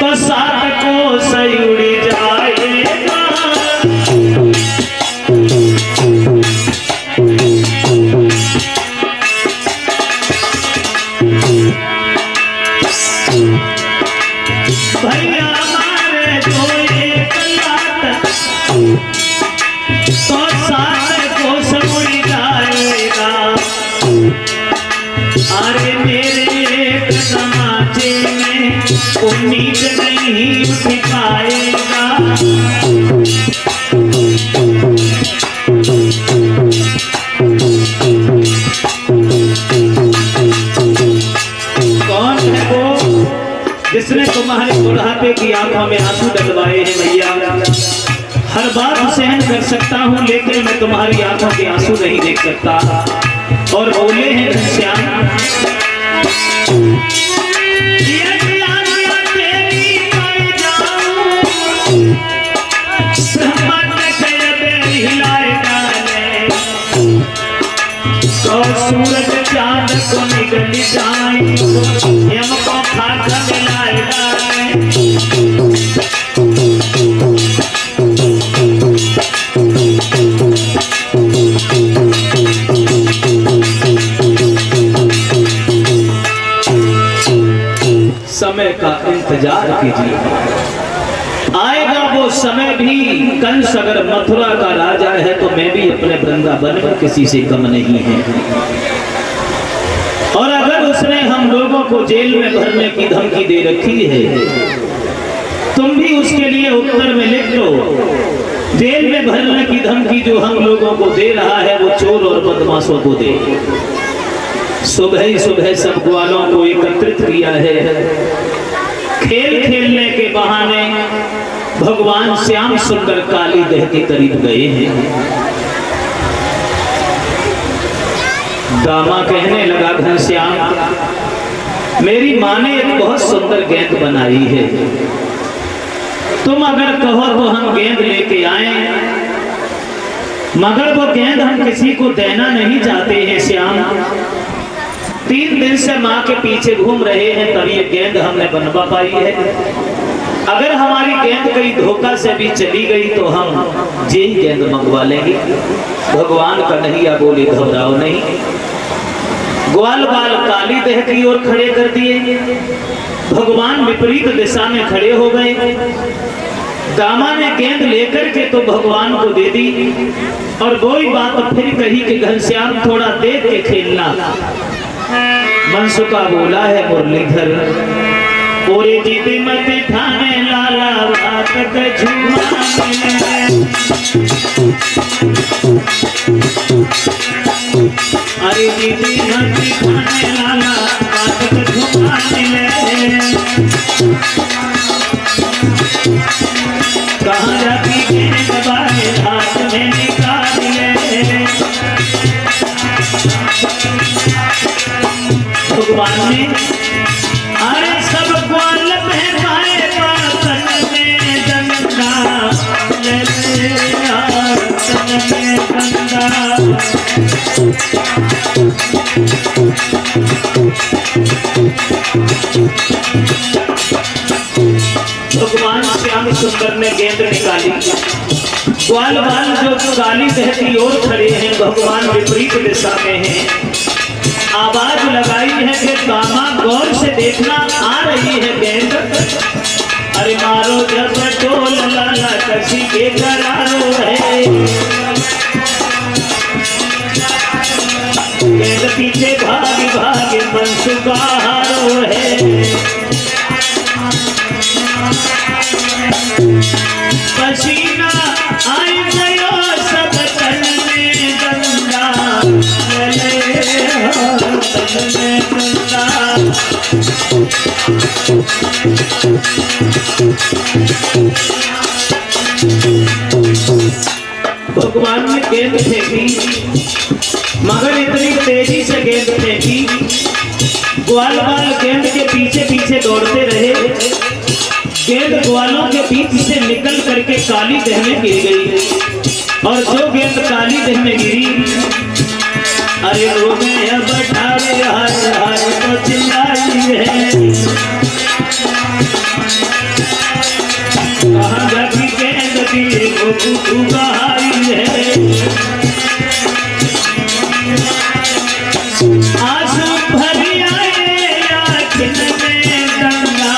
तो सात को सही उड़ी जाएगा। भैया हमारे जो एक लात तो सात को समुड़ी जाएगा। अरे मेरे एक समाचे में उम्मीद नहीं उठ पाएगा। कौन है वो जिसने तुम्हारे बुढ़ापे की आंखों में आंसू डलवाए हैं भैया? हर बात सहन कर सकता हूँ लेकिन मैं तुम्हारी आंखों के आंसू नहीं देख सकता। और बोले हैं घनश्याम तो सूरज चांद को निकल जाए हमको खाकर मिलाएगा। समय का इंतजार कीजिए, आएगा वो समय भी। कंस अगर मथुरा का राजा है तो मैं भी अपने वृंदावन में किसी से कम नहीं है। और अगर उसने हम लोगों को जेल में भरने की धमकी दे रखी है, तुम भी उसके लिए उत्तर में लिख लो। जेल में भरने की धमकी जो हम लोगों को दे रहा है वो चोर और बदमाशों को दे। सुबह ही सुबह सब ग्वालों को एकत्रित किया है। खेल खेलने के बहाने भगवान श्याम सुंदर काली दह के करीब गए हैं। दामा कहने लगा घनश्याम, मेरी माँ ने एक बहुत सुंदर गेंद बनाई है, तुम अगर कहो तो हम गेंद लेके आए, मगर वो गेंद हम किसी को देना नहीं चाहते हैं श्याम। 3 दिन से माँ के पीछे घूम रहे हैं तब ये गेंद हमने बनवा पाई है। अगर हमारी गेंद कहीं धोखा से भी चली गई तो हम जी गेंद मंगवा लेंगे। भगवान कन्हैया बोले घबराओ नहीं। ग्वाल बाल काली दह की ओर खड़े कर दिए। भगवान विपरीत दिशा में खड़े हो गए। दामा ने गेंद लेकर के तो भगवान को दे दी और वही बात फिर कही कि घनश्याम थोड़ा देख के खेलना। मनसुका बोला है मुरलीधर, पूरे जीते मत ठाने लाला बात के झुमाने। अरे जीते मत ठाने लाला बात के झुमाने। कहाँ जाती गेंद बारे हाथ में निकाले। भगवान ने अरे सब ग्वाल महकाए बातन में गंगा ले में गंगा। भगवान श्याम सुंदर ने गेंद निकाली। ग्वाल बाल जो काली दह की ओर खड़े हैं, भगवान विपरीत दिशा में हैं। आवाज लगाई है कि दामा गौर से देखना, आ रही है गेंद। अरे मारो जब टोल लाला कसी के करारो है। गेंद पीछे भाग भाग मनसुका हारो है। पसीना आई गयो सब तन में गंगा। भगवान ने गेंद फेंकी मगर इतनी तेजी से गेंद फेंकी, ग्वाल बाल गेंद के पीछे पीछे दौड़ते रहे। गेंद ग्वालों के बीच से निकल करके काली दह में गिर गई और जो गेंद काली दह में गिरी, अरे वो में अब ठारे हाय हाय तो चिल्लाई है। उगाई है। आंसू भरी आए आँखिन में गंगा,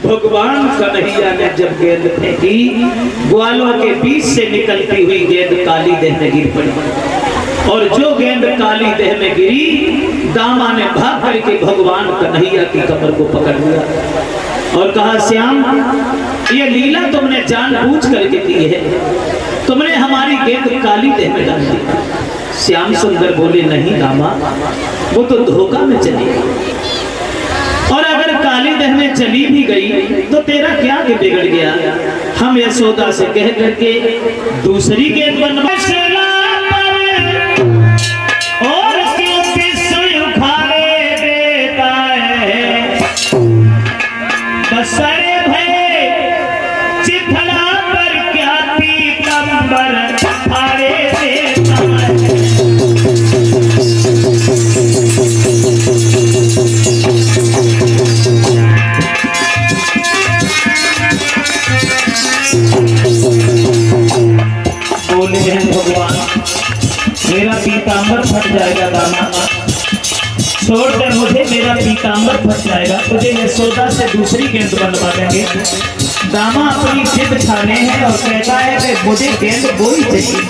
भगवान कन्हैया ने जब गेंद फेंकी, ग्वालों के बीच से निकलती हुई गेंद काली देह में गिर पड़ी और जो गेंद काली देह में गिरी, दामा ने भाग करके भगवान कन्हैया की कमर को पकड़ लिया और कहा, श्याम ये लीला तुमने जानबूझ करके की है, तुमने हमारी गेंद काली देह में डाल दी। श्याम सुंदर बोले, नहीं दामा, वो तो धोखा में चली गई, और अगर काली देह में चली भी गई तो तेरा क्या के बिगड़ गया। हम यशोदा से कह करके दूसरी गेंद बनवा और क्यों पिसुई उखाड़े देता है, बसरे भय चिथड़ा पर क्या पीतंबर फाड़े देता है। बोले हैं भगवान, मेरा पीतांबर फट जाएगा दामा, छोड़ दे मुझे, मेरा पीतांबर फट जाएगा, तुझे यशोदा से दूसरी गेंद बनवा देंगे। दामा अपनी जिद ठाने हैं और कहता है कि मुझे गेंद वही चाहिए।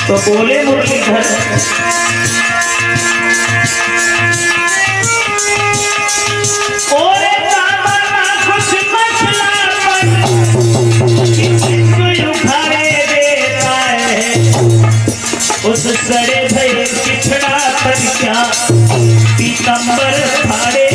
तो बोले मुरलीधर, ओरे दामा ना कुछ मसला उस सड़े भय पिछड़ा पर क्या पीतंबर फाड़े।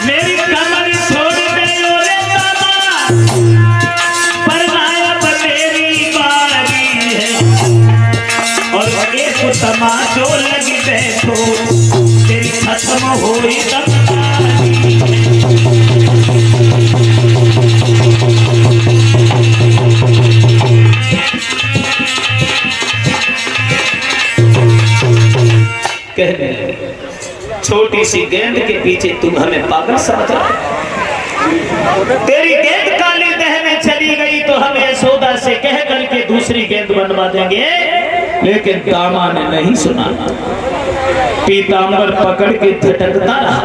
मेरी कमर छोड़ दे रे दामा, पर नायब तेरी बारी है, और एक तमाचो लगी बैठो तेरी खत्म होई दमदारी। कहने लगे, छोटी सी गेंद के पीछे तुम हमें पागल समझ रहे हो, तेरी गेंद काली देह में चली गई तो हम यशोदा से कह करके दूसरी गेंद बनवा देंगे। लेकिन दामा ने नहीं सुना, पीतांबर पकड़ के झटकता रहा।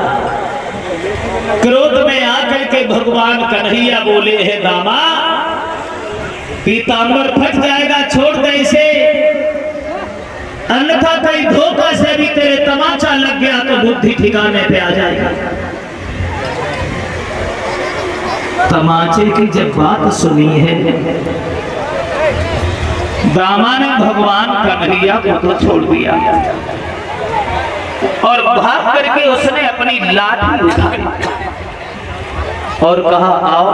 क्रोध में आकर के भगवान कन्हैया बोले हैं, दामा पीतांबर फट जाएगा, छोड़ दे इसे, अन्यथा कहीं धोखा से भी तेरे तमाचा लग गया तो बुद्धि ठिकाने पे आ जाएगा। तमाचे की जब बात सुनी है, दामा ने भगवान कन्हैया को तो छोड़ दिया और भाग करके उसने अपनी लाठी उठाई और कहा, आओ,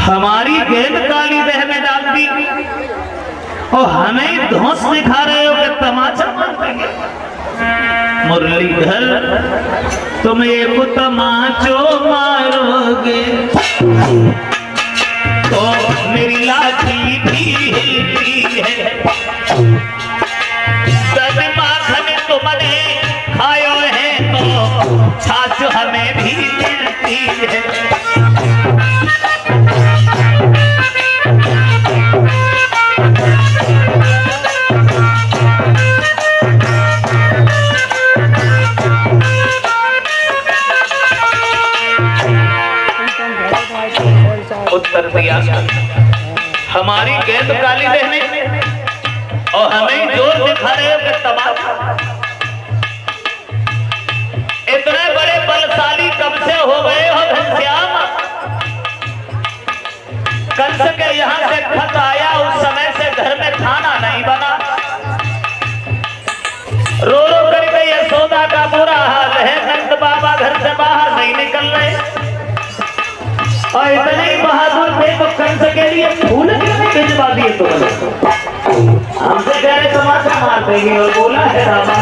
हमारी गेंद काली देह में डाल दी और हमें धौंस दिखा रहे हो कि तमाचा मारेंगे। मुरलीधर, तुम एक तमाचो मारोगे तो मेरी लाठी भी हिलती है, माखन तुमने खायो है तो छाछ हमें भी मिलती है। उत्तर दिया, हमारी गेंद काली देह में और हमें जोर दिखा रहे हो कि तमाचा। इतने बड़े बलशाली कब से हो गए हो घनश्याम? कंस के यहाँ से खत आया, उस समय से घर में खाना नहीं बना, रो रो करके यशोदा का बुरा हाल है, नंद बाबा घर से बाहर नहीं निकल रहे, और इतने ही बहादुर थे तो कंस के लिए फूल भिजवा दिए। तो हमसे कह रहे तमाचा मारते रही और बोला है रामा